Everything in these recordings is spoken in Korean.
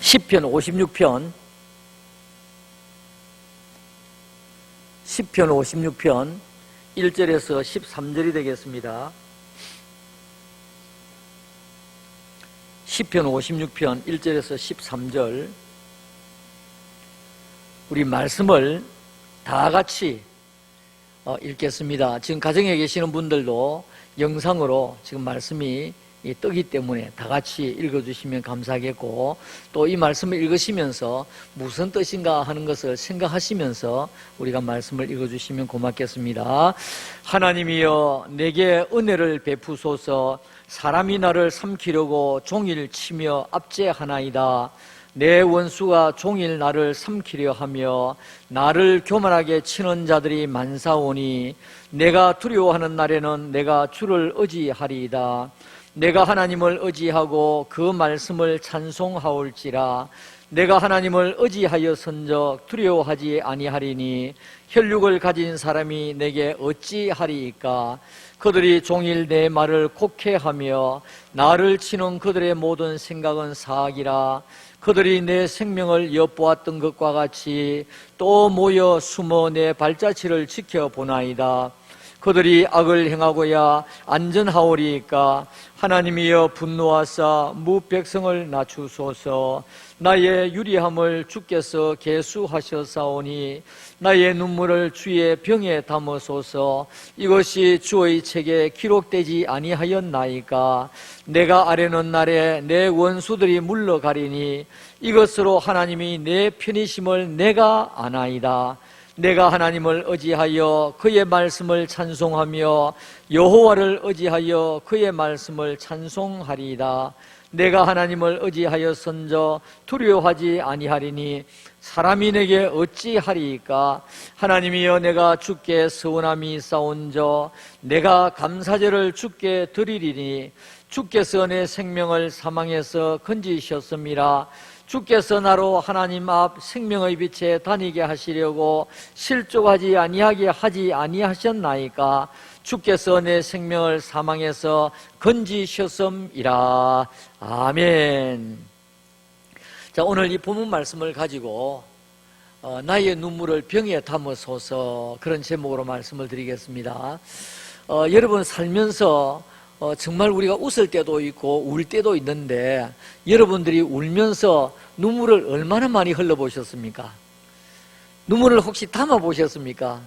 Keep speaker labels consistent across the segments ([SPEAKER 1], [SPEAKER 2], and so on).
[SPEAKER 1] 시편 56편 1절에서 13절이 되겠습니다. 시편 56편 1절에서 13절, 우리 말씀을 다 같이 읽겠습니다. 지금 가정에 계시는 분들도 영상으로 지금 말씀이 뜨기 때문에 다 같이 읽어주시면 감사하겠고, 또 이 말씀을 읽으시면서 무슨 뜻인가 하는 것을 생각하시면서 우리가 말씀을 읽어주시면 고맙겠습니다. 하나님이여, 내게 은혜를 베푸소서. 사람이 나를 삼키려고 종일 치며 압제하나이다. 내 원수가 종일 나를 삼키려 하며 나를 교만하게 치는 자들이 많사오니, 내가 두려워하는 날에는 내가 주를 의지하리이다. 내가 하나님을 의지하고 그 말씀을 찬송하올지라. 내가 하나님을 의지하여선적 두려워하지 아니하리니, 혈육을 가진 사람이 내게 어찌하리이까. 그들이 종일 내 말을 곡해하며 나를 치는 그들의 모든 생각은 사악이라. 그들이 내 생명을 엿보았던 것과 같이 또 모여 숨어 내 발자취를 지켜보나이다. 그들이 악을 행하고야 안전하오리이까. 하나님이여, 분노하사 무백성을 낮추소서. 나의 유리함을 주께서 계수하셨사오니 나의 눈물을 주의 병에 담으소서. 이것이 주의 책에 기록되지 아니하였나이까. 내가 아뢰는 날에 내 원수들이 물러가리니 이것으로 하나님이 내 편이심을 내가 아나이다. 내가 하나님을 의지하여 그의 말씀을 찬송하며 여호와를 의지하여 그의 말씀을 찬송하리이다. 내가 하나님을 의지하여선저 두려워하지 아니하리니 사람이 내게 어찌하리이까. 하나님이여, 내가 주께 서운함이 있사온저 내가 감사제를 주께 드리리니 주께서 내 생명을 사망에서 건지셨음이라. 주께서 나로 하나님 앞 생명의 빛에 다니게 하시려고 실족하지 아니하게 하지 아니하셨나이까. 주께서 내 생명을 사망에서 건지셨음이라. 아멘. 자, 오늘 이 본문 말씀을 가지고 나의 눈물을 병에 담으소서, 그런 제목으로 말씀을 드리겠습니다. 여러분 살면서 정말 우리가 웃을 때도 있고 울 때도 있는데, 여러분들이 울면서 눈물을 얼마나 많이 흘려보셨습니까? 눈물을 혹시 담아보셨습니까?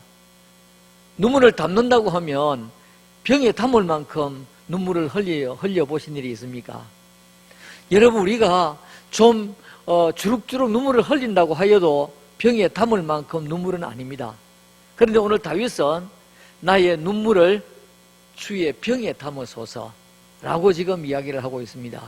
[SPEAKER 1] 눈물을 담는다고 하면 병에 담을 만큼 눈물을 흘려보신 일이 있습니까? 여러분, 우리가 좀 주룩주룩 눈물을 흘린다고 하여도 병에 담을 만큼 눈물은 아닙니다. 그런데 오늘 다윗은 나의 눈물을 주의 병에 담으소서 라고 지금 이야기를 하고 있습니다.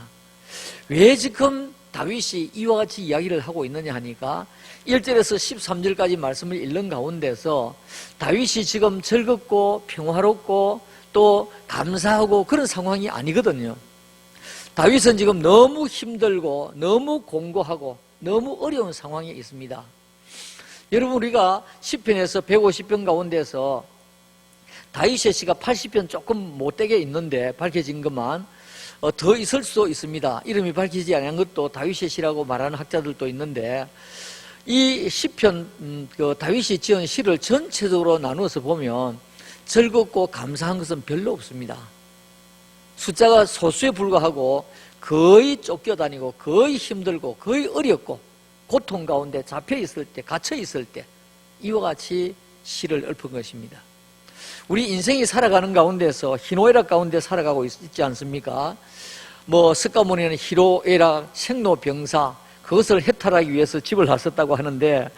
[SPEAKER 1] 왜 지금 다윗이 이와 같이 이야기를 하고 있느냐 하니까 1절에서 13절까지 말씀을 읽는 가운데서 다윗이 지금 즐겁고 평화롭고 또 감사하고 그런 상황이 아니거든요. 다윗은 지금 너무 힘들고 너무 공고하고 너무 어려운 상황에 있습니다. 여러분, 우리가 시편에서 150편 가운데서 다윗의 시가 80편 조금 못되게 있는데 밝혀진 것만 더 있을 수도 있습니다. 이름이 밝히지 않은 것도 다윗의 시라고 말하는 학자들도 있는데, 이 시편 다윗이 지은 시를 전체적으로 나누어서 보면 즐겁고 감사한 것은 별로 없습니다. 숫자가 소수에 불과하고 거의 쫓겨다니고 거의 힘들고 거의 어렵고 고통 가운데 잡혀 있을 때, 갇혀 있을 때 이와 같이 시를 읊은 것입니다. 우리 인생이 살아가는 가운데서 희노애락 가운데 살아가고 있지 않습니까? 석가모니는 희노애락, 생로병사, 그것을 해탈하기 위해서 집을 나섰다고 하는데,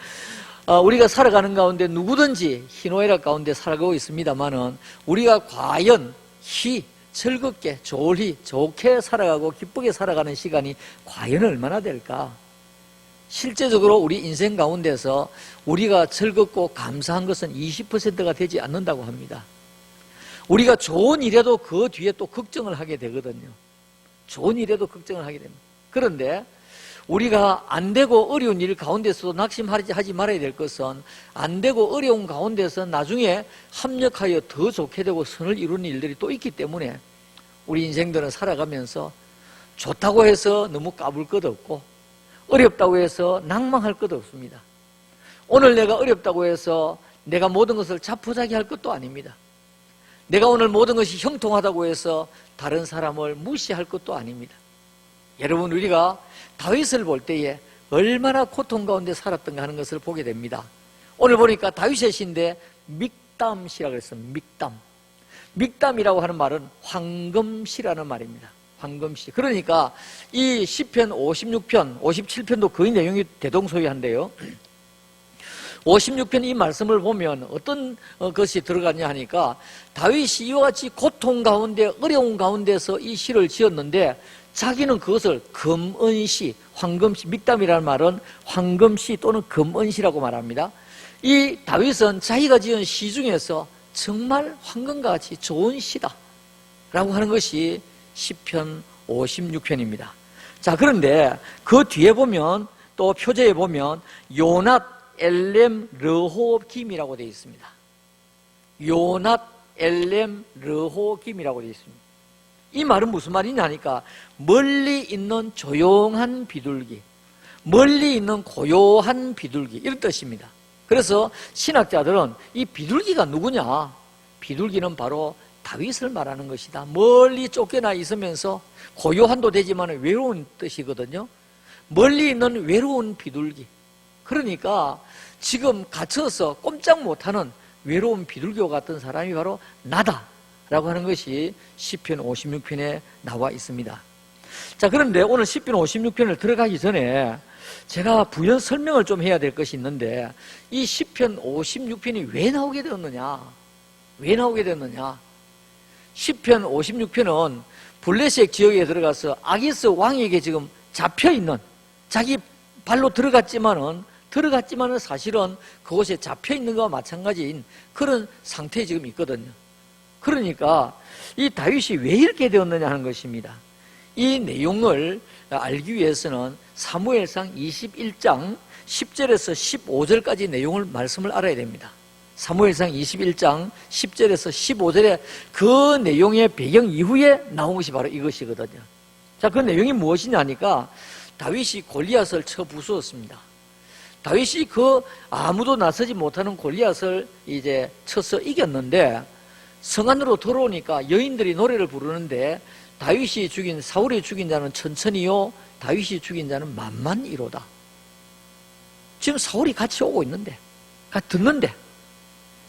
[SPEAKER 1] 우리가 살아가는 가운데 누구든지 희노애락 가운데 살아가고 있습니다만은 우리가 과연 즐겁게, 좋게 살아가고 기쁘게 살아가는 시간이 과연 얼마나 될까? 실제적으로 우리 인생 가운데서 우리가 즐겁고 감사한 것은 20%가 되지 않는다고 합니다. 우리가 좋은 일에도 그 뒤에 또 걱정을 하게 되거든요. 좋은 일에도 걱정을 하게 됩니다. 그런데 우리가 안 되고 어려운 일 가운데서도 낙심하지 말아야 될 것은, 안 되고 어려운 가운데서 나중에 합력하여 더 좋게 되고 선을 이루는 일들이 또 있기 때문에 우리 인생들은 살아가면서 좋다고 해서 너무 까불 것 없고, 어렵다고 해서 낭망할 것도 없습니다. 오늘 내가 어렵다고 해서 내가 모든 것을 자포자기할 것도 아닙니다. 내가 오늘 모든 것이 형통하다고 해서 다른 사람을 무시할 것도 아닙니다. 여러분, 우리가 다윗을 볼 때에 얼마나 고통 가운데 살았던가 하는 것을 보게 됩니다. 오늘 보니까 다윗의 시인데 믹담시라고 그랬어요. 믹담이라고 하는 말은 황금시라는 말입니다. 황금시. 그러니까 이 시편 56편, 57편도 거의 내용이 대동소이한데요. 56편 이 말씀을 보면 어떤 것이 들어갔냐 하니까 다윗이 이와 같이 고통 가운데 어려운 가운데서 이 시를 지었는데 자기는 그것을 금은시, 황금시, 믹담이라는 말은 황금시 또는 금은시라고 말합니다. 이 다윗은 자기가 지은 시 중에서 정말 황금과 같이 좋은 시다 라고 하는 것이 시편 56편입니다. 자, 그런데 그 뒤에 보면 또 표제에 보면 요낫 엘렘 르호김이라고 되어 있습니다. 요낫 엘렘 르호김이라고 되어 있습니다. 이 말은 무슨 말이냐 하니까 멀리 있는 조용한 비둘기, 멀리 있는 고요한 비둘기 이런 뜻입니다. 그래서 신학자들은 이 비둘기가 누구냐? 비둘기는 바로 다윗을 말하는 것이다. 멀리 쫓겨나 있으면서 고요한도 되지만 외로운 뜻이거든요. 멀리 있는 외로운 비둘기. 그러니까 지금 갇혀서 꼼짝 못하는 외로운 비둘기와 같은 사람이 바로 나다 라고 하는 것이 시편 56편에 나와 있습니다. 자, 그런데 오늘 시편 56편을 들어가기 전에 제가 부연 설명을 좀 해야 될 것이 있는데 이 시편 56편이 왜 나오게 되었느냐? 왜 나오게 되었느냐? 시편 56편은 블레셋 지역에 들어가서 아기스 왕에게 지금 잡혀있는, 자기 발로 들어갔지만은 사실은 그곳에 잡혀있는 것과 마찬가지인 그런 상태에 지금 있거든요. 그러니까 이 다윗이 왜 이렇게 되었느냐 하는 것입니다. 이 내용을 알기 위해서는 사무엘상 21장 10절에서 15절까지 내용을 말씀을 알아야 됩니다. 사무엘상 21장 10절에서 15절에 그 내용의 배경 이후에 나온 것이 바로 이것이거든요. 자, 그 내용이 무엇이냐 하니까 다윗이 골리앗을 쳐 부수었습니다. 다윗이 그 아무도 나서지 못하는 골리앗을 이제 쳐서 이겼는데 성 안으로 들어오니까 여인들이 노래를 부르는데 다윗이 죽인, 사울이 죽인 자는 천천히요, 다윗이 죽인 자는 만만이로다. 지금 사울이 같이 오고 있는데, 듣는데,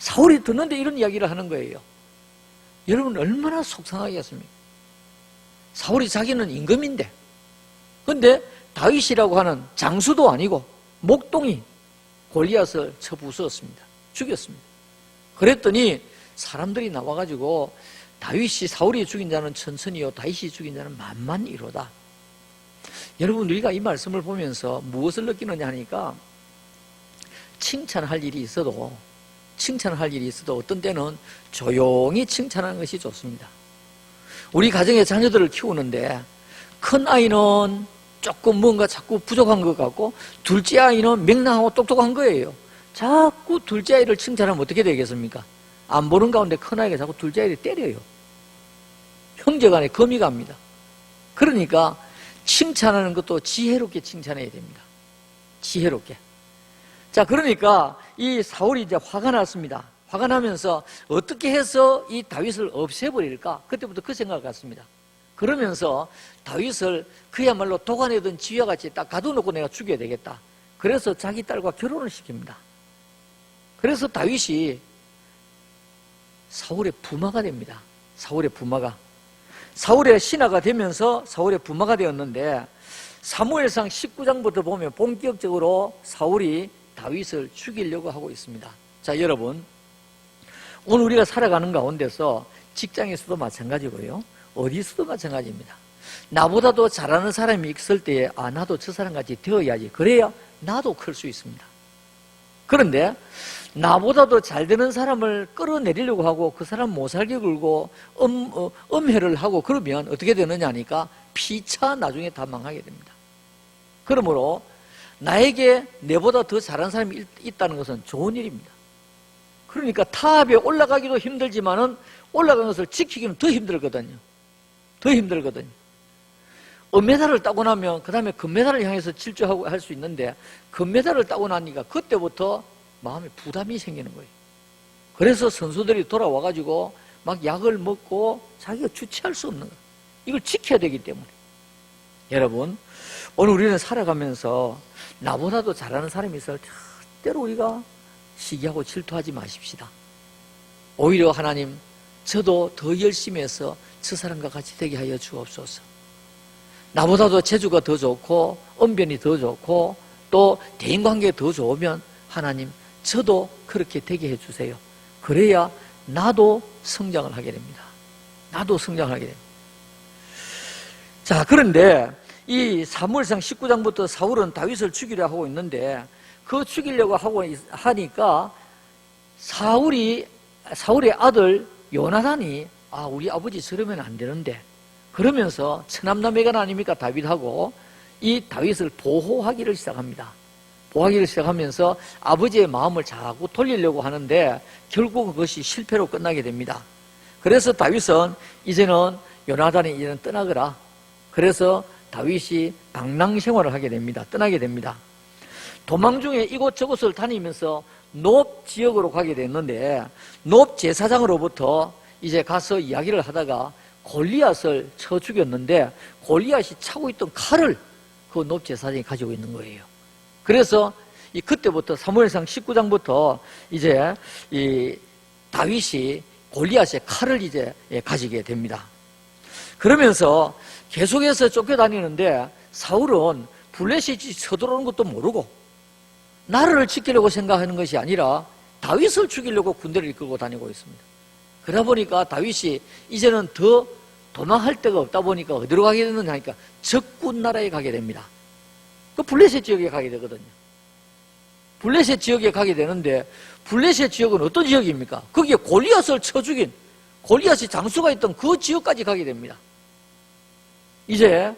[SPEAKER 1] 사울이 듣는데 이런 이야기를 하는 거예요. 여러분 얼마나 속상하겠습니까? 사울이 자기는 임금인데, 근데 다윗이라고 하는 장수도 아니고 목동이 골리앗을 쳐 부수었습니다. 죽였습니다. 그랬더니 사람들이 나와가지고 다윗이, 사울이 죽인 자는 천천히요, 다윗이 죽인 자는 만만이로다. 여러분, 우리가 이 말씀을 보면서 무엇을 느끼느냐 하니까 칭찬할 일이 있어도 어떤 때는 조용히 칭찬하는 것이 좋습니다. 우리 가정의 자녀들을 키우는데 큰 아이는 조금 뭔가 자꾸 부족한 것 같고 둘째 아이는 맹랑하고 똑똑한 거예요. 자꾸 둘째 아이를 칭찬하면 어떻게 되겠습니까? 안 보는 가운데 큰 아이가 자꾸 둘째 아이를 때려요. 형제간에 금이 갑니다. 그러니까 칭찬하는 것도 지혜롭게 칭찬해야 됩니다. 지혜롭게. 자, 그러니까 이 사울이 이제 화가 났습니다. 화가 나면서 어떻게 해서 이 다윗을 없애버릴까? 그때부터 그 생각을 갖습니다. 그러면서 다윗을 그야말로 도가내던 쥐와 같이 딱 가둬놓고 내가 죽여야 되겠다. 그래서 자기 딸과 결혼을 시킵니다. 그래서 다윗이 사울의 부마가 됩니다. 사울의 부마가. 사울의 신하가 되면서 사울의 부마가 되었는데 사무엘상 19장부터 보면 본격적으로 사울이 다윗을 죽이려고 하고 있습니다. 자, 여러분, 오늘 우리가 살아가는 가운데서 직장에서도 마찬가지고요, 어디서도 마찬가지입니다. 나보다도 잘하는 사람이 있을 때에 나도 저 사람같이 되어야지, 그래야 나도 클 수 있습니다. 그런데 나보다도 잘 되는 사람을 끌어내리려고 하고 그 사람 못 살게 굴고 엄해를 하고 그러면 어떻게 되느냐 하니까 피차 나중에 다 망하게 됩니다. 그러므로 나에게 내보다 더 잘하는 사람이 있다는 것은 좋은 일입니다. 그러니까 타압에 올라가기도 힘들지만은 올라가는 것을 지키기는 더 힘들거든요. 더 힘들거든요. 은메달을 따고 나면 그 다음에 금메달을 향해서 질주하고 할 수 있는데 금메달을 따고 나니까 그때부터 마음에 부담이 생기는 거예요. 그래서 선수들이 돌아와가지고 막 약을 먹고 자기가 주체할 수 없는 거예요. 이걸 지켜야 되기 때문에. 여러분, 오늘 우리는 살아가면서 나보다도 잘하는 사람이 있어요. 절대로 우리가 시기하고 질투하지 마십시다. 오히려 하나님, 저도 더 열심히 해서 저 사람과 같이 되게 하여 주옵소서. 나보다도 재주가 더 좋고 언변이 더 좋고 또 대인관계가 더 좋으면 하나님, 저도 그렇게 되게 해주세요. 그래야 나도 성장을 하게 됩니다. 나도 성장을 하게 됩니다. 자, 그런데 이 사무엘상 19장부터 사울은 다윗을 죽이려 하고 있는데 그 죽이려고 하고 하니까 사울의 아들 요나단이 우리 아버지 저러면 안 되는데 그러면서 처남남매간 아닙니까? 다윗하고 이 다윗을 보호하기를 시작합니다. 보호하기를 시작하면서 아버지의 마음을 자꾸 돌리려고 하는데 결국 그것이 실패로 끝나게 됩니다. 그래서 다윗은 이제는 요나단이 이제는 떠나거라. 그래서 다윗이 방랑 생활을 하게 됩니다. 떠나게 됩니다. 도망 중에 이곳저곳을 다니면서 노업 지역으로 가게 됐는데 노업 제사장으로부터 이제 가서 이야기를 하다가 골리앗을 쳐 죽였는데 골리앗이 차고 있던 칼을 그 노업 제사장이 가지고 있는 거예요. 그래서 그때부터 사무엘상 19장부터 이제 이 다윗이 골리앗의 칼을 이제 가지게 됩니다. 그러면서 계속해서 쫓겨다니는데 사울은 블레셋이 쳐들어오는 것도 모르고 나라를 지키려고 생각하는 것이 아니라 다윗을 죽이려고 군대를 이끌고 다니고 있습니다. 그러다 보니까 다윗이 이제는 더 도망할 데가 없다 보니까 어디로 가게 됐느냐 하니까 적군 나라에 가게 됩니다. 그 블레셋 지역에 가게 되거든요. 블레셋 지역에 가게 되는데 블레셋 지역은 어떤 지역입니까? 거기에 골리앗을 쳐 죽인 골리앗이 장수가 있던 그 지역까지 가게 됩니다. 이제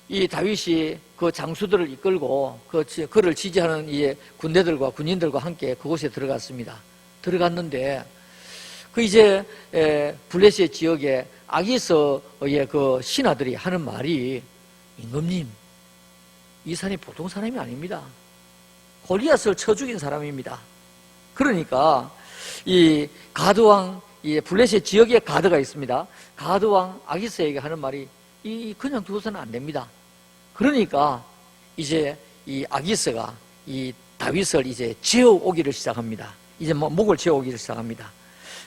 [SPEAKER 1] 이 다윗이 그 장수들을 이끌고 그를 지지하는 이 군대들과 군인들과 함께 그곳에 들어갔습니다. 들어갔는데 그 이제 블레셋 지역에 아기스의 그 신하들이 하는 말이 임금님, 이 사람이 보통 사람이 아닙니다. 골리앗을 쳐 죽인 사람입니다. 그러니까 이 가드왕, 이 블레셋 지역에 가드가 있습니다. 가드왕 아기스에게 하는 말이 그냥 두어서는 안 됩니다. 그러니까 이제 이 아기스가 이 다윗을 이제 재워오기를 시작합니다. 이제 목을 재워오기를 시작합니다.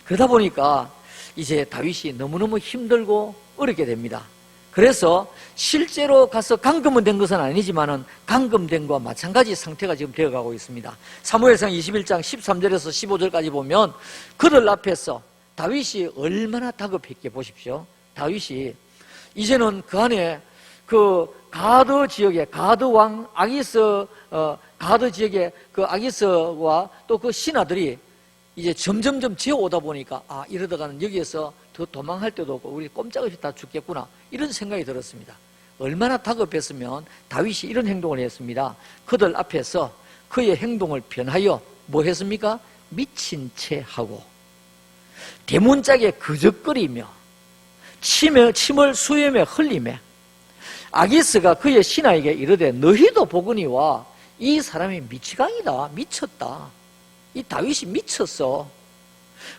[SPEAKER 1] 그러다 보니까 이제 다윗이 너무너무 힘들고 어렵게 됩니다. 그래서 실제로 가서 감금은 된 것은 아니지만은 감금된 것과 마찬가지 상태가 지금 되어가고 있습니다. 사무엘상 21장 13절에서 15절까지 보면 그들 앞에서 다윗이 얼마나 다급했게 보십시오. 다윗이 이제는 그 안에 그 가드 지역의 가드 왕 아기스 가드 지역의 그 아기스와 또 그 신하들이 이제 점점점 지어오다 보니까 이러다가는 여기에서 더 도망할 데도 없고 우리 꼼짝없이 다 죽겠구나 이런 생각이 들었습니다. 얼마나 다급했으면 다윗이 이런 행동을 했습니다. 그들 앞에서 그의 행동을 변하여 뭐 했습니까? 미친 채 하고 대문짝에 그적거리며 침을 수염에 흘리며 아기스가 그의 신하에게 이르되 너희도 보거니와 이 사람이 미치광이다. 미쳤다. 이 다윗이 미쳤어.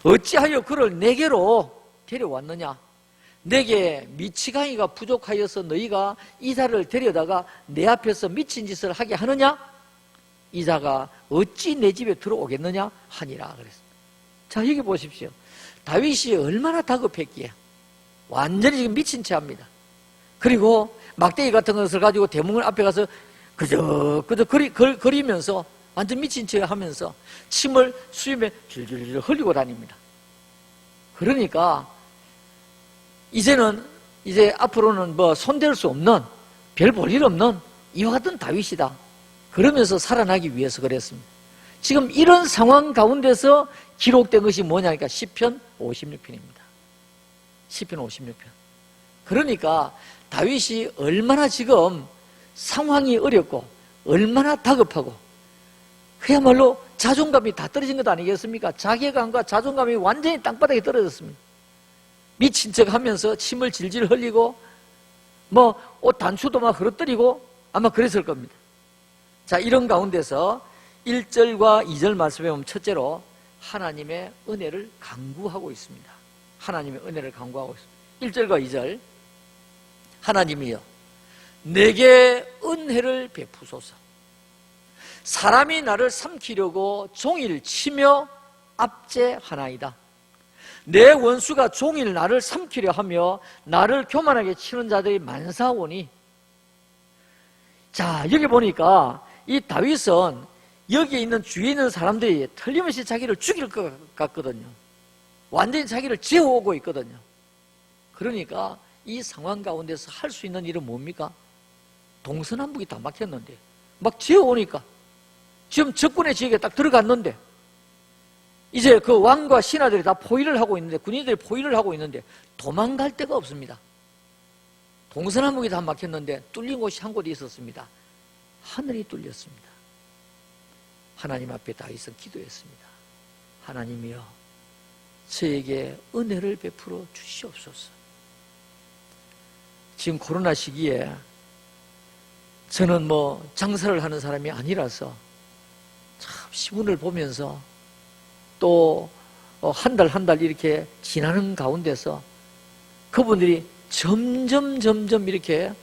[SPEAKER 1] 어찌하여 그를 내게로 데려왔느냐? 내게 미치광이가 부족하여서 너희가 이 자를 데려다가 내 앞에서 미친 짓을 하게 하느냐? 이 자가 어찌 내 집에 들어오겠느냐? 하니라 그랬습니다. 자, 여기 보십시오. 다윗이 얼마나 다급했기에 완전히 지금 미친 채 합니다. 그리고 막대기 같은 것을 가지고 대문 앞에 가서 그저 거리면서 완전 미친 채 하면서 침을 수염에 줄줄줄 흘리고 다닙니다. 그러니까 이제는 이제 앞으로는 뭐 손댈 수 없는 별 볼 일 없는 이와 같은 다윗이다. 그러면서 살아나기 위해서 그랬습니다. 지금 이런 상황 가운데서 기록된 것이 뭐냐니까 시편 56편입니다. 시편 56편. 그러니까 다윗이 얼마나 지금 상황이 어렵고 얼마나 다급하고 그야말로 자존감이 다 떨어진 것 아니겠습니까? 자괴감과 자존감이 완전히 땅바닥에 떨어졌습니다. 미친 척 하면서 침을 질질 흘리고 뭐 옷 단추도 막 흐르뜨리고 아마 그랬을 겁니다. 자, 이런 가운데서 1절과 2절 말씀에 보면 첫째로 하나님의 은혜를 간구하고 있습니다. 하나님의 은혜를 간구하고 있습니다. 1절과 2절 하나님이여 내게 은혜를 베푸소서. 사람이 나를 삼키려고 종일 치며 압제하나이다. 내 원수가 종일 나를 삼키려 하며 나를 교만하게 치는 자들이 만사오니. 자, 여기 보니까 이 다윗은 여기에 있는 주위에 있는 사람들이 틀림없이 자기를 죽일 것 같거든요. 완전히 자기를 재워오고 있거든요. 그러니까 이 상황 가운데서 할 수 있는 일은 뭡니까? 동서남북이 다 막혔는데 막 재워오니까 지금 적군의 지역에 딱 들어갔는데 이제 그 왕과 신하들이 다 포위를 하고 있는데, 군인들이 포위를 하고 있는데 도망갈 데가 없습니다. 동서남북이 다 막혔는데 뚫린 곳이 한 곳이 있었습니다. 하늘이 뚫렸습니다. 하나님 앞에 다윗은 기도했습니다. 하나님이여 저에게 은혜를 베풀어 주시옵소서. 지금 코로나 시기에 저는 뭐 장사를 하는 사람이 아니라서 참 신문을 보면서 또 한 달 한 달 이렇게 지나는 가운데서 그분들이 점점 이렇게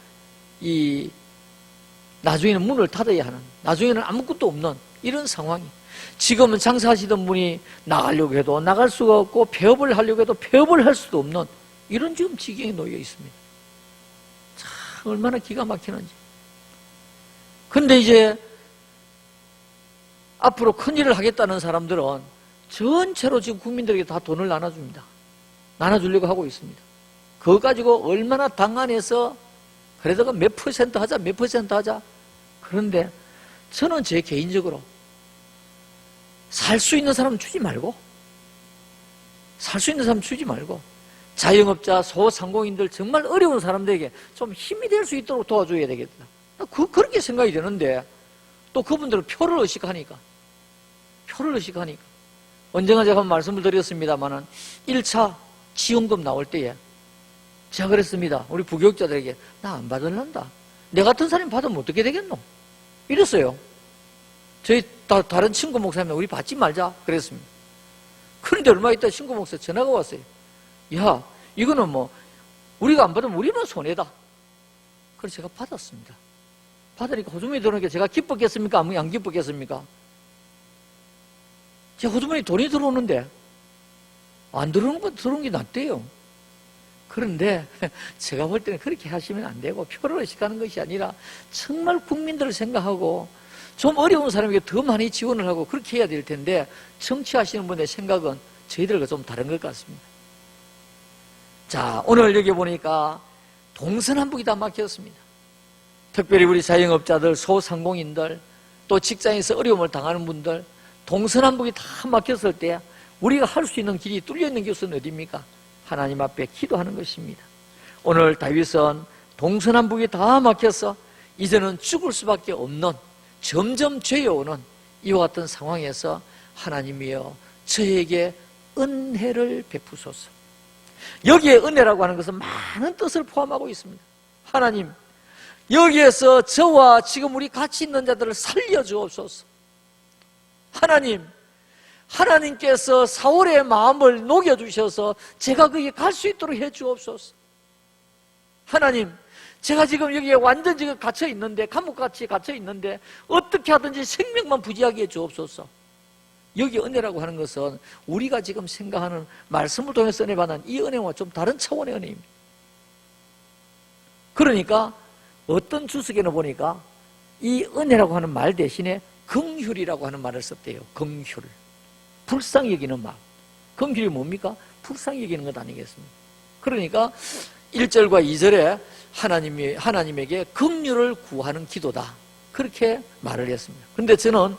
[SPEAKER 1] 나중에는 문을 닫아야 하는, 나중에는 아무것도 없는 이런 상황이, 지금은 장사하시던 분이 나가려고 해도 나갈 수가 없고 폐업을 하려고 해도 폐업을 할 수도 없는 이런 지금 지경에 놓여 있습니다. 참 얼마나 기가 막히는지. 근데 이제 앞으로 큰일을 하겠다는 사람들은 전체로 지금 국민들에게 다 돈을 나눠줍니다. 나눠주려고 하고 있습니다. 그거 가지고 얼마나 당안해서 그래도 몇 퍼센트 하자, 몇 퍼센트 하자. 그런데 저는 제 개인적으로 살 수 있는 사람 주지 말고, 살 수 있는 사람 주지 말고, 자영업자, 소상공인들 정말 어려운 사람들에게 좀 힘이 될 수 있도록 도와줘야 되겠다. 그렇게 생각이 되는데 또 그분들은 표를 의식하니까. 언젠가 제가 말씀을 드렸습니다만은 1차 지원금 나올 때에 제가 그랬습니다. 우리 부교육자들에게 나 안 받을란다. 내 같은 사람이 받으면 어떻게 되겠노? 이랬어요. 저희 다른 친구 목사님 우리 받지 말자 그랬습니다. 그런데 얼마 있다 친구 목사 전화가 왔어요. 야, 이거는 뭐 우리가 안 받으면 우리는 손해다. 그래서 제가 받았습니다. 받으니까 호주머니 들어오는 게 제가 기뻤겠습니까? 안 기뻤겠습니까? 제 호주머니 돈이 들어오는데 안 들어오는 게 낫대요. 그런데 제가 볼 때는 그렇게 하시면 안 되고 표를 의식하는 것이 아니라 정말 국민들을 생각하고 좀 어려운 사람에게 더 많이 지원을 하고 그렇게 해야 될 텐데 정치하시는 분의 생각은 저희들과 좀 다른 것 같습니다. 자, 오늘 여기 보니까 동서남북이 다 막혔습니다. 특별히 우리 자영업자들, 소상공인들, 또 직장에서 어려움을 당하는 분들, 동서남북이 다 막혔을 때 우리가 할 수 있는 길이 뚫려 있는 것은 어디입니까? 하나님 앞에 기도하는 것입니다. 오늘 다윗은 동서남북이 다 막혀서 이제는 죽을 수밖에 없는 점점 죄어오는 이와 같은 상황에서 하나님이여 저에게 은혜를 베푸소서. 여기에 은혜라고 하는 것은 많은 뜻을 포함하고 있습니다. 하나님, 여기에서 저와 지금 우리 같이 있는 자들을 살려주옵소서. 하나님, 하나님께서 사울의 마음을 녹여주셔서 제가 거기에 갈 수 있도록 해주옵소서. 하나님, 제가 지금 여기에 완전 지금 갇혀 있는데, 감옥같이 갇혀 있는데 어떻게 하든지 생명만 부지하게 해주옵소서. 여기 은혜라고 하는 것은 우리가 지금 생각하는 말씀을 통해서 은혜 받는 이 은혜와 좀 다른 차원의 은혜입니다. 그러니까 어떤 주석에는 보니까 이 은혜라고 하는 말 대신에 긍휼이라고 하는 말을 썼대요. 긍휼. 불쌍히 여기는 마음. 긍휼이 뭡니까? 불쌍히 여기는 것 아니겠습니까? 그러니까 1절과 2절에 하나님에게 긍휼을 구하는 기도다. 그렇게 말을 했습니다. 그런데 저는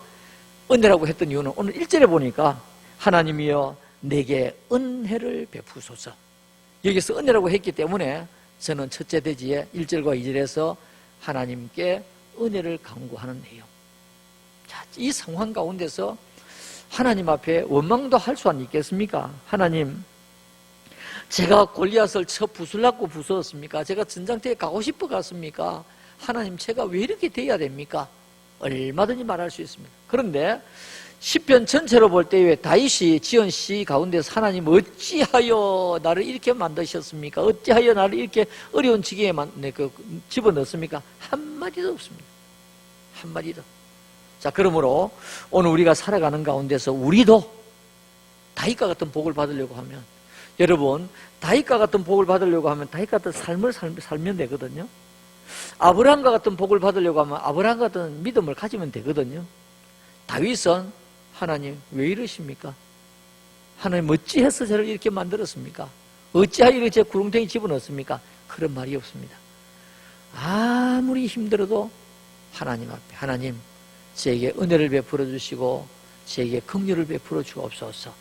[SPEAKER 1] 은혜라고 했던 이유는 오늘 1절에 보니까 하나님이여 내게 은혜를 베푸소서. 여기서 은혜라고 했기 때문에 저는 첫째 대지에 1절과 2절에서 하나님께 은혜를 간구하는 내용. 자, 이 상황 가운데서 하나님 앞에 원망도 할 수 있겠습니까? 하나님, 제가 골리앗을 쳐 부술라고 부수었습니까? 제가 전장터에 가고 싶어 갔습니까? 하나님, 제가 왜 이렇게 돼야 됩니까? 얼마든지 말할 수 있습니다. 그런데 시편 전체로 볼 때 왜 다윗이 지은 시 가운데서 하나님 어찌하여 나를 이렇게 만드셨습니까? 어찌하여 나를 이렇게 어려운 지경에 집어넣습니까? 한마디도 없습니다. 한마디도. 자, 그러므로 오늘 우리가 살아가는 가운데서 우리도 다윗과 같은 복을 받으려고 하면, 여러분, 다윗과 같은 복을 받으려고 하면 다윗 같은 삶을 살면 되거든요. 아브라함과 같은 복을 받으려고 하면 아브라함 같은 믿음을 가지면 되거든요. 다윗은 하나님 왜 이러십니까? 하나님 어찌해서 저를 이렇게 만들었습니까? 어찌하여 이렇게 제 구렁텅이 집어넣습니까? 그런 말이 없습니다. 아무리 힘들어도 하나님 앞에, 하나님 저에게 은혜를 베풀어 주시고 저에게 긍휼을 베풀어 주옵소서,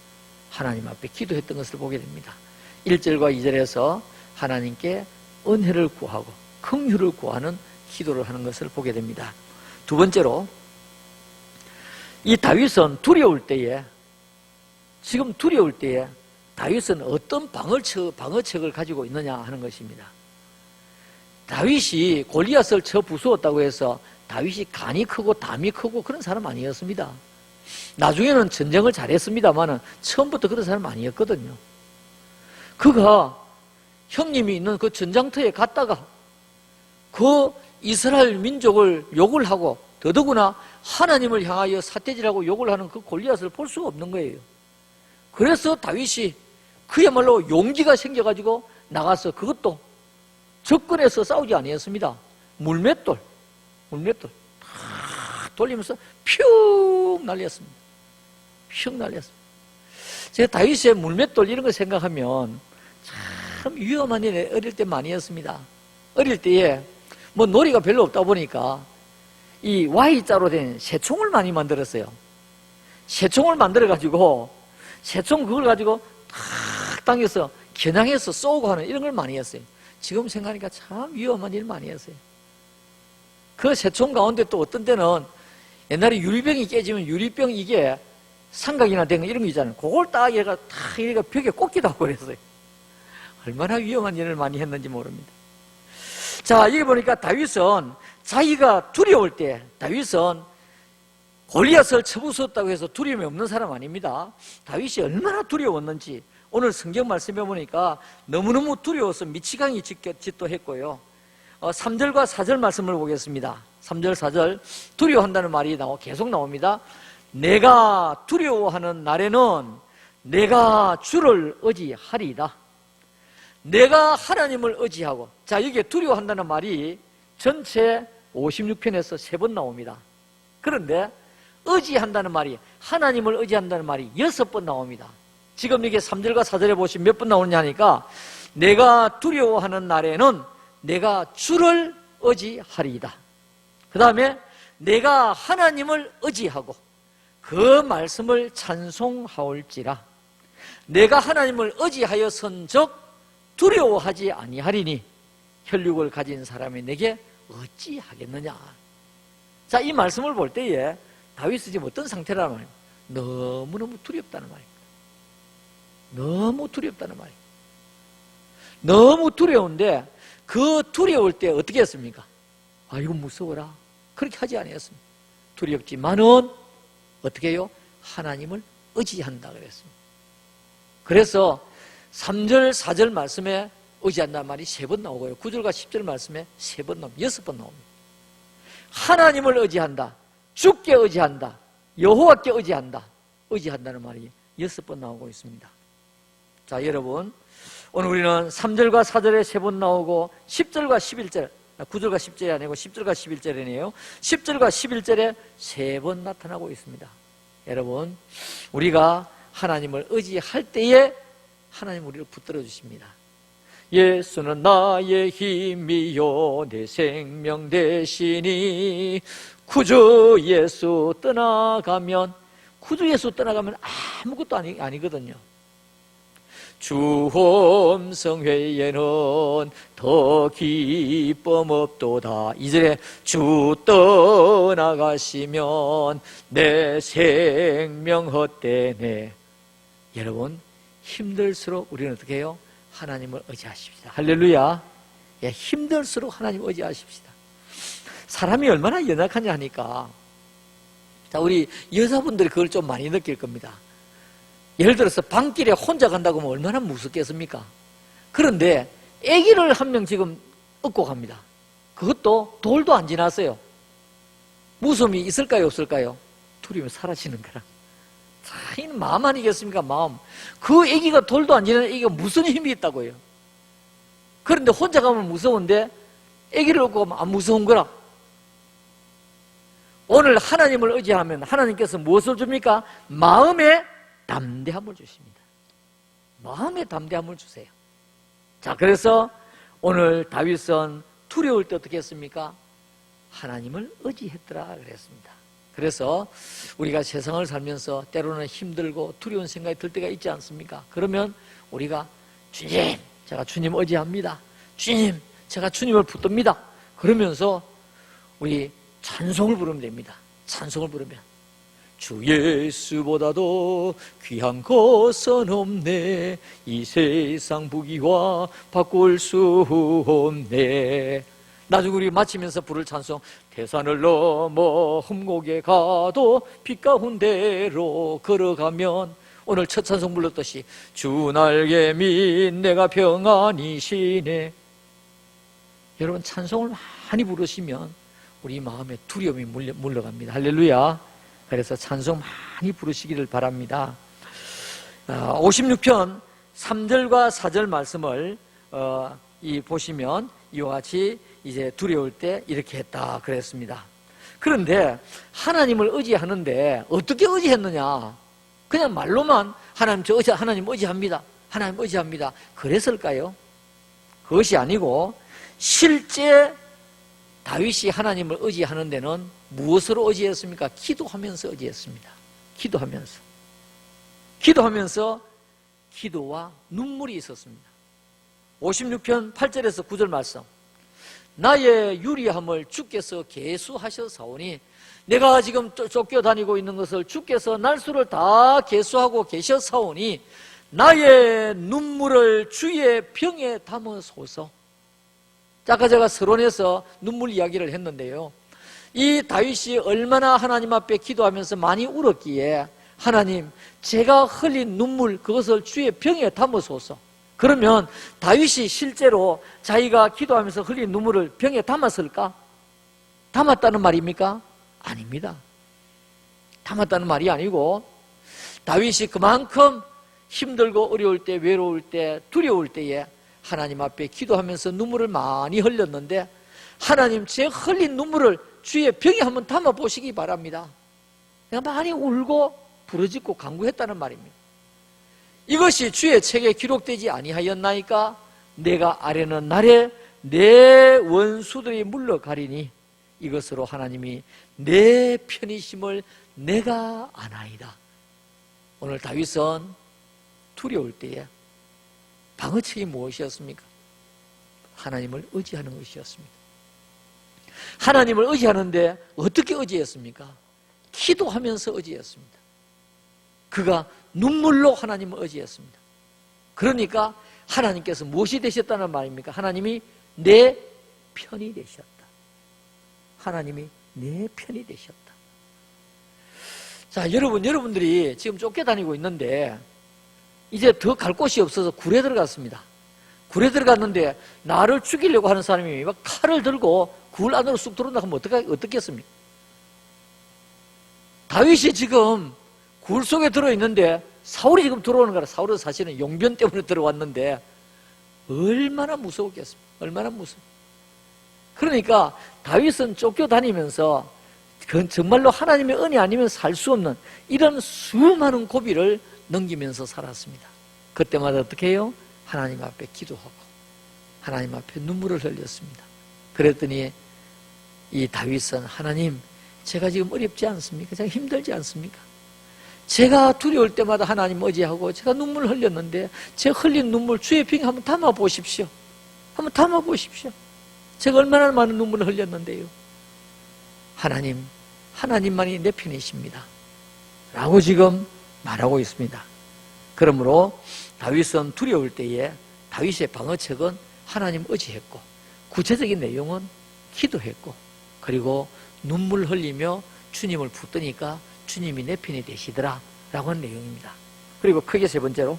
[SPEAKER 1] 하나님 앞에 기도했던 것을 보게 됩니다. 1절과 2절에서 하나님께 은혜를 구하고 긍휼을 구하는 기도를 하는 것을 보게 됩니다. 두 번째로, 이 다윗은 두려울 때에, 지금 두려울 때에 다윗은 어떤 방어책을 가지고 있느냐 하는 것입니다. 다윗이 골리앗을 쳐 부수었다고 해서 다윗이 간이 크고 담이 크고 그런 사람 아니었습니다. 나중에는 전쟁을 잘했습니다만은 처음부터 그런 사람 아니었거든요. 그가 형님이 있는 그 전장터에 갔다가 그 이스라엘 민족을 욕을 하고, 더더구나 하나님을 향하여 삿대질하고 욕을 하는 그 골리앗을 볼 수가 없는 거예요. 그래서 다윗이 그야말로 용기가 생겨가지고 나가서, 그것도 접근해서 싸우지 아니었습니다. 물맷돌 탁 돌리면서 퓨 날렸습니다. 퓨 날렸습니다. 제가 다윗의 물맷돌 이런 거 생각하면 참 위험한 일에 어릴 때 많이 했습니다. 어릴 때에 뭐 놀이가 별로 없다 보니까 이 Y자로 된 새총을 많이 만들었어요. 새총을 만들어가지고 새총 그걸 가지고 탁 당겨서 겨냥해서 쏘고 하는 이런 걸 많이 했어요. 지금 생각하니까 참 위험한 일 많이 했어요. 그 새총 가운데 또 어떤 때는 옛날에 유리병이 깨지면 유리병 이게 삼각이나 된 거 이런 거 있잖아요. 그걸 딱 얘가 탁 얘가 벽에 꽂기도 하고 그랬어요. 얼마나 위험한 일을 많이 했는지 모릅니다. 자, 여기 보니까 다윗은 자기가 두려울 때, 다윗은 골리앗을 쳐부수었다고 해서 두려움이 없는 사람 아닙니다. 다윗이 얼마나 두려웠는지 오늘 성경 말씀해 보니까 너무너무 두려워서 미치광이 짓도 했고요. 3절과 4절 말씀을 보겠습니다. 3절, 4절 두려워한다는 말이 계속 나옵니다. 내가 두려워하는 날에는 내가 주를 의지하리이다. 내가 하나님을 의지하고, 자, 여기에 두려워한다는 말이 전체 56편에서 3번 나옵니다. 그런데 의지한다는 말이, 하나님을 의지한다는 말이 6번 나옵니다. 지금 이게 3절과 4절에 보시면 몇 번 나오느냐 하니까, 내가 두려워하는 날에는 내가 주를 의지하리이다. 그 다음에 내가 하나님을 의지하고 그 말씀을 찬송하올지라. 내가 하나님을 의지하여선즉 두려워하지 아니하리니 혈육을 가진 사람이 내게 어찌하겠느냐. 자, 이 말씀을 볼 때에 다윗이 지금 어떤 상태라는 말이에요? 너무너무 두렵다는 말입니다. 너무 두렵다는 말이에요. 너무 두려운데 그 두려울 때 어떻게 했습니까? 아, 이거 무서워라, 그렇게 하지 아니했습니다. 두렵지만은 어떻게 해요? 하나님을 의지한다 그랬습니다. 그래서 3절, 4절 말씀에 의지한다는 말이 3번 나오고요. 9절과 10절 말씀에 3번 나옵니다. 6번 나옵니다. 하나님을 의지한다, 주께 의지한다, 여호와께 의지한다, 의지한다는 말이 6번 나오고 있습니다. 자, 여러분, 오늘 우리는 3절과 4절에 3번 나오고 10절과 11절, 9절과 10절이 아니고 10절과 11절이네요. 10절과 11절에 3번 나타나고 있습니다. 여러분, 우리가 하나님을 의지할 때에 하나님 우리를 붙들어 주십니다. 예수는 나의 힘이요 내 생명 되시니 구주 예수 떠나가면, 구주 예수 떠나가면 아무것도 아니거든요. 주 음성 외에는 더 기쁨 없도다. 2절에 주 떠나가시면 내 생명 헛되네. 여러분, 힘들수록 우리는 어떻게 해요? 하나님을 의지하십시다. 할렐루야. 예, 힘들수록 하나님 의지하십시다. 사람이 얼마나 연약하냐 하니까, 자, 우리 여자분들이 그걸 좀 많이 느낄 겁니다. 예를 들어서 방길에 혼자 간다고 하면 얼마나 무섭겠습니까? 그런데 아기를 한 명 지금 업고 갑니다. 그것도 돌도 안 지났어요. 무서움이 있을까요, 없을까요? 두려움이 사라지는 거라. 자, 이는 마음 아니겠습니까? 마음. 그 아기가 돌도 안 지나는 아기가 무슨 힘이 있다고요? 그런데 혼자 가면 무서운데 아기를 업고 가면 안 무서운 거라. 오늘 하나님을 의지하면 하나님께서 무엇을 줍니까? 마음의 담대함을 주십니다. 마음의 담대함을 주세요. 자, 그래서 오늘 다윗은 두려울 때 어떻게 했습니까? 하나님을 의지했더라 그랬습니다. 그래서 우리가 세상을 살면서 때로는 힘들고 두려운 생각이 들 때가 있지 않습니까? 그러면 우리가 주님, 제가 주님 의지합니다. 주님, 제가 주님을 붙듭니다. 그러면서 우리 찬송을 부르면 됩니다. 찬송을 부르면 주 예수보다도 귀한 것은 없네, 이 세상 부귀와 바꿀 수 없네. 나중에 우리 마치면서 부를 찬송, 태산을 넘어 흠곡에 가도 빛 가운데로 걸어가면, 오늘 첫 찬송 불렀듯이 주 날개 민 내가 평안이시네. 여러분 찬송을 많이 부르시면 우리 마음에 두려움이 물러갑니다. 할렐루야. 그래서 찬송 많이 부르시기를 바랍니다. 56편 3절과 4절 말씀을 보시면 이와 같이 이제 두려울 때 이렇게 했다 그랬습니다. 그런데 하나님을 의지하는데 어떻게 의지했느냐? 그냥 말로만 하나님 의지합니다. 하나님 의지합니다. 그랬을까요? 그것이 아니고 실제 다윗이 하나님을 의지하는 데는 무엇으로 의지했습니까? 기도하면서 의지했습니다. 기도하면서 기도와 눈물이 있었습니다. 56편 8절에서 9절 말씀, 나의 유리함을 주께서 계수하셨사오니, 내가 지금 쫓겨다니고 있는 것을 주께서 날수를 다 계수하고 계셨사오니 나의 눈물을 주의 병에 담으소서. 아까 제가 서론에서 눈물 이야기를 했는데요, 이 다윗이 얼마나 하나님 앞에 기도하면서 많이 울었기에, 하나님, 제가 흘린 눈물 그것을 주의 병에 담으소서. 그러면 다윗이 실제로 자기가 기도하면서 흘린 눈물을 병에 담았을까? 담았다는 말입니까? 아닙니다. 담았다는 말이 아니고, 다윗이 그만큼 힘들고 어려울 때, 외로울 때, 두려울 때에 하나님 앞에 기도하면서 눈물을 많이 흘렸는데, 하나님, 제 흘린 눈물을 주의 병에 한번 담아 보시기 바랍니다. 내가 많이 울고 부르짖고 간구했다는 말입니다. 이것이 주의 책에 기록되지 아니하였나이까? 내가 아뢰는 날에 내 원수들이 물러가리니 이것으로 하나님이 내 편이심을 내가 아나이다. 오늘 다윗은 두려울 때에 방어책이 무엇이었습니까? 하나님을 의지하는 것이었습니다. 하나님을 의지하는데 어떻게 의지했습니까? 기도하면서 의지했습니다. 그가 눈물로 하나님을 의지했습니다. 그러니까 하나님께서 무엇이 되셨다는 말입니까? 하나님이 내 편이 되셨다. 하나님이 내 편이 되셨다. 자, 여러분들이 지금 쫓겨다니고 있는데 이제 더 갈 곳이 없어서 굴에 들어갔습니다. 굴에 들어갔는데 나를 죽이려고 하는 사람이 막 칼을 들고 굴 안으로 쑥 들어온다 하면 어떻겠습니까? 다윗이 지금 굴 속에 들어있는데 사울이 지금 들어오는 거라. 사울은 사실은 용변 때문에 들어왔는데 얼마나 무서웠겠습니까? 얼마나 무서워. 그러니까 다윗은 쫓겨다니면서 정말로 하나님의 은혜 아니면 살 수 없는 이런 수많은 고비를 넘기면서 살았습니다. 그때마다 어떻게 해요? 하나님 앞에 기도하고 하나님 앞에 눈물을 흘렸습니다. 그랬더니 이 다윗은, 하나님, 제가 지금 어렵지 않습니까? 제가 힘들지 않습니까? 제가 두려울 때마다 하나님 의지하고 제가 눈물을 흘렸는데 제 흘린 눈물 주의 병에 한번 담아 보십시오. 한번 담아 보십시오. 제가 얼마나 많은 눈물을 흘렸는데요. 하나님, 하나님만이 내 편이십니다. 라고 지금 말하고 있습니다. 그러므로 다윗은 두려울 때에 다윗의 방어책은 하나님 의지했고, 구체적인 내용은 기도했고, 그리고 눈물 흘리며 주님을 붙드니까 주님이 내 편이 되시더라 라고 하는 내용입니다. 그리고 크게 세 번째로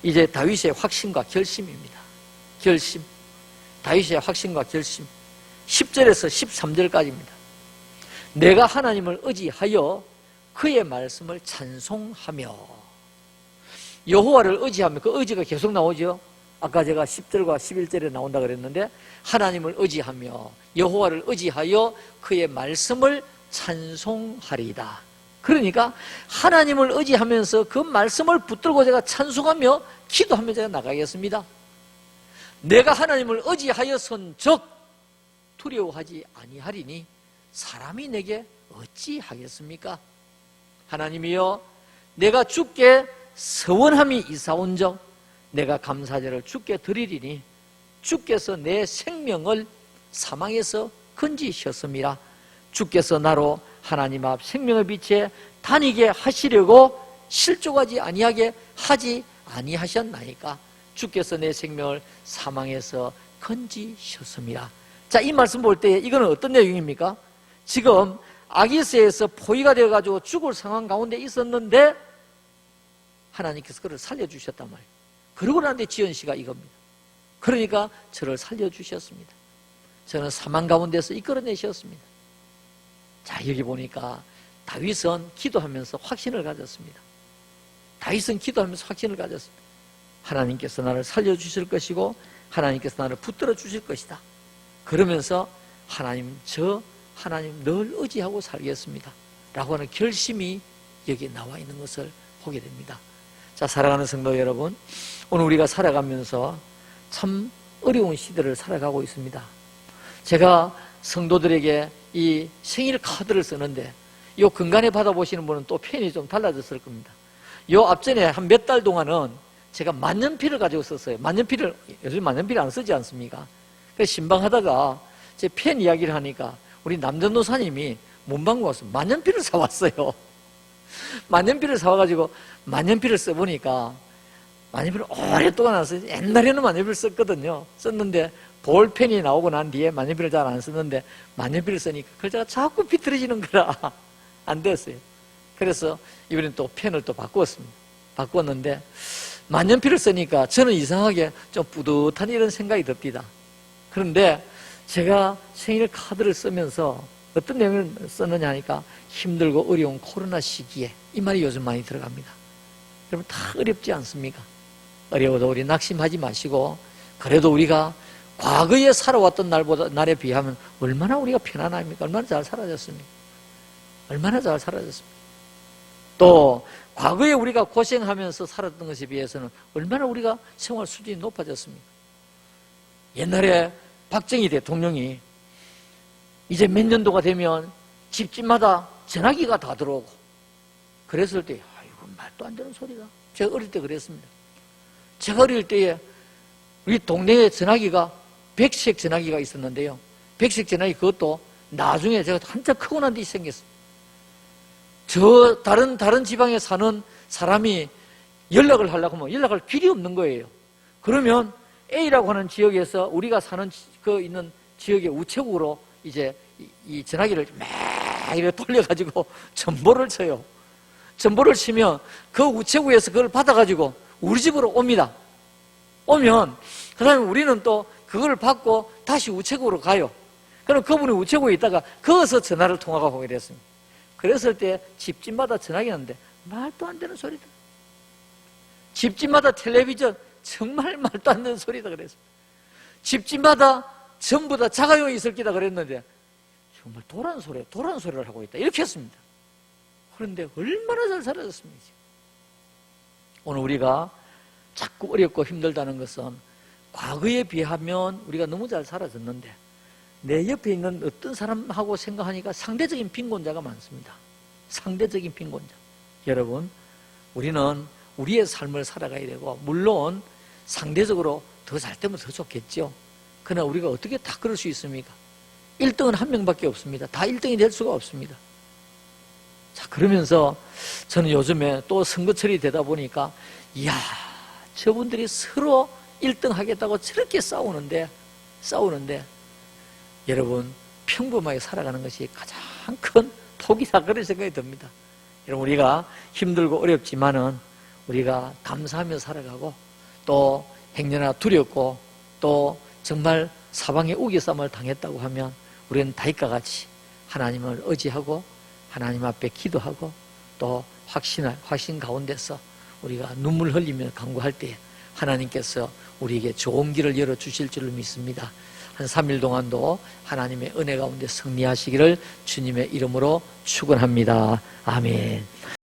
[SPEAKER 1] 이제 다윗의 확신과 결심입니다. 결심. 다윗의 확신과 결심. 10절에서 13절까지입니다. 내가 하나님을 의지하여 그의 말씀을 찬송하며. 여호와를 의지하며, 그 의지가 계속 나오죠. 아까 제가 10절과 11절에 나온다 그랬는데, 하나님을 의지하며 여호와를 의지하여 그의 말씀을 찬송하리이다. 그러니까 하나님을 의지하면서 그 말씀을 붙들고 제가 찬송하며 기도하며 제가 나가겠습니다. 내가 하나님을 의지하여선즉 두려워하지 아니하리니 사람이 내게 어찌하겠습니까? 하나님이여, 내가 주께 서원함이 이사온즉 내가 감사제를 주께 드리리니 주께서 내 생명을 사망에서 건지셨습니다. 주께서 나로 하나님 앞 생명의 빛에 다니게 하시려고 실족하지 아니하게 하지 아니하셨나이까? 주께서 내 생명을 사망에서 건지셨습니다. 자, 이 말씀 볼 때 이거는 어떤 내용입니까? 지금 아기스에서 포위가 되어가지고 죽을 상황 가운데 있었는데 하나님께서 그를 살려주셨단 말이에요. 그러고 난 뒤에 지은 시가 이겁니다. 그러니까 저를 살려주셨습니다. 저는 사망 가운데서 이끌어내셨습니다. 자, 여기 보니까 다윗은 기도하면서 확신을 가졌습니다. 다윗은 기도하면서 확신을 가졌습니다. 하나님께서 나를 살려주실 것이고 하나님께서 나를 붙들어 주실 것이다. 그러면서 하나님 늘 의지하고 살겠습니다 라고 하는 결심이 여기에 나와 있는 것을 보게 됩니다. 자, 사랑하는 성도 여러분, 오늘 우리가 살아가면서 참 어려운 시대를 살아가고 있습니다. 제가 성도들에게 이 생일 카드를 쓰는데, 요 근간에 받아보시는 분은 또 펜이 좀 달라졌을 겁니다. 요 앞전에 한 몇 달 동안은 제가 만년필을 가지고 썼어요. 만년필을, 요즘 만년필 안 쓰지 않습니까? 그래서 신방하다가 제 펜 이야기를 하니까 우리 남전도사님이 문방구 와서 만년필을 사왔어요. 만년필을 사와가지고 만년필을 써보니까, 만년필을 오랫동안 안 쓰지, 옛날에는 만년필을 썼거든요. 썼는데 볼펜이 나오고 난 뒤에 만년필을 잘 안 썼는데 만년필을 쓰니까 글자가 자꾸 비틀어지는 거라 안 됐어요. 그래서 이번엔 또 펜을 또 바꾸었습니다. 바꾸었는데 만년필을 쓰니까 저는 이상하게 좀 뿌듯한 이런 생각이 듭니다. 그런데 제가 생일 카드를 쓰면서 어떤 내용을 썼느냐 하니까 힘들고 어려운 코로나 시기에, 이 말이 요즘 많이 들어갑니다. 여러분, 다 어렵지 않습니까? 어려워도 우리 낙심하지 마시고, 그래도 우리가 과거에 살아왔던 날에 비하면 얼마나 우리가 편안합니까? 얼마나 잘 살아졌습니까? 얼마나 잘 살아졌습니까? 또 과거에 우리가 고생하면서 살았던 것에 비해서는 얼마나 우리가 생활 수준이 높아졌습니까? 옛날에 박정희 대통령이 이제 몇 년도가 되면 집집마다 전화기가 다 들어오고, 그랬을 때 아이고 말도 안 되는 소리다. 제가 어릴 때 그랬습니다. 제가 어릴 때에 우리 동네에 전화기가 백색 전화기가 있었는데요, 백색 전화기 그것도 나중에 제가 한참 크고 난 뒤에 생겼어요. 저 다른 지방에 사는 사람이 연락을 하려고 하면 연락할 길이 없는 거예요. 그러면 A라고 하는 지역에서 우리가 사는 그 있는 지역의 우체국으로 이제 이 전화기를 막 이렇게 돌려가지고 전보를 쳐요. 전보를 치면 그 우체국에서 그걸 받아가지고 우리 집으로 옵니다. 오면 그 다음에 우리는 또 그걸 받고 다시 우체국으로 가요. 그럼 그분이 우체국에 있다가 거기서 전화를 통화가 오게 됐습니다. 그랬을 때 집집마다 전화기 났는데 말도 안 되는 소리다. 집집마다 텔레비전, 정말 말도 안 되는 소리다 그랬습니다. 집집마다 전부 다 자가용이 있을 기다 그랬는데 정말 도란 소리를 하고 있다 이렇게 했습니다. 그런데 얼마나 잘 살아졌습니까? 오늘 우리가 자꾸 어렵고 힘들다는 것은 과거에 비하면 우리가 너무 잘 살아졌는데 내 옆에 있는 어떤 사람하고 생각하니까 상대적인 빈곤자가 많습니다. 상대적인 빈곤자. 여러분, 우리는 우리의 삶을 살아가야 되고, 물론 상대적으로 더 잘 되면 더 좋겠죠. 그러나 우리가 어떻게 다 그럴 수 있습니까? 1등은 한 명밖에 없습니다. 다 1등이 될 수가 없습니다. 자, 그러면서 저는 요즘에 또 선거철이 되다 보니까 이야, 저분들이 서로 1등 하겠다고 저렇게 싸우는데 여러분 평범하게 살아가는 것이 가장 큰 복이다, 그런 생각이 듭니다. 여러분, 우리가 힘들고 어렵지만은 우리가 감사하며 살아가고, 또 행여나 두렵고 또 정말 사방에 우겨쌈을 당했다고 하면 우리는 다윗과 같이 하나님을 의지하고 하나님 앞에 기도하고 또 확신 가운데서 우리가 눈물 흘리며 간구할 때 하나님께서 우리에게 좋은 길을 열어주실 줄을 믿습니다. 한 3일 동안도 하나님의 은혜 가운데 승리하시기를 주님의 이름으로 축원합니다. 아멘.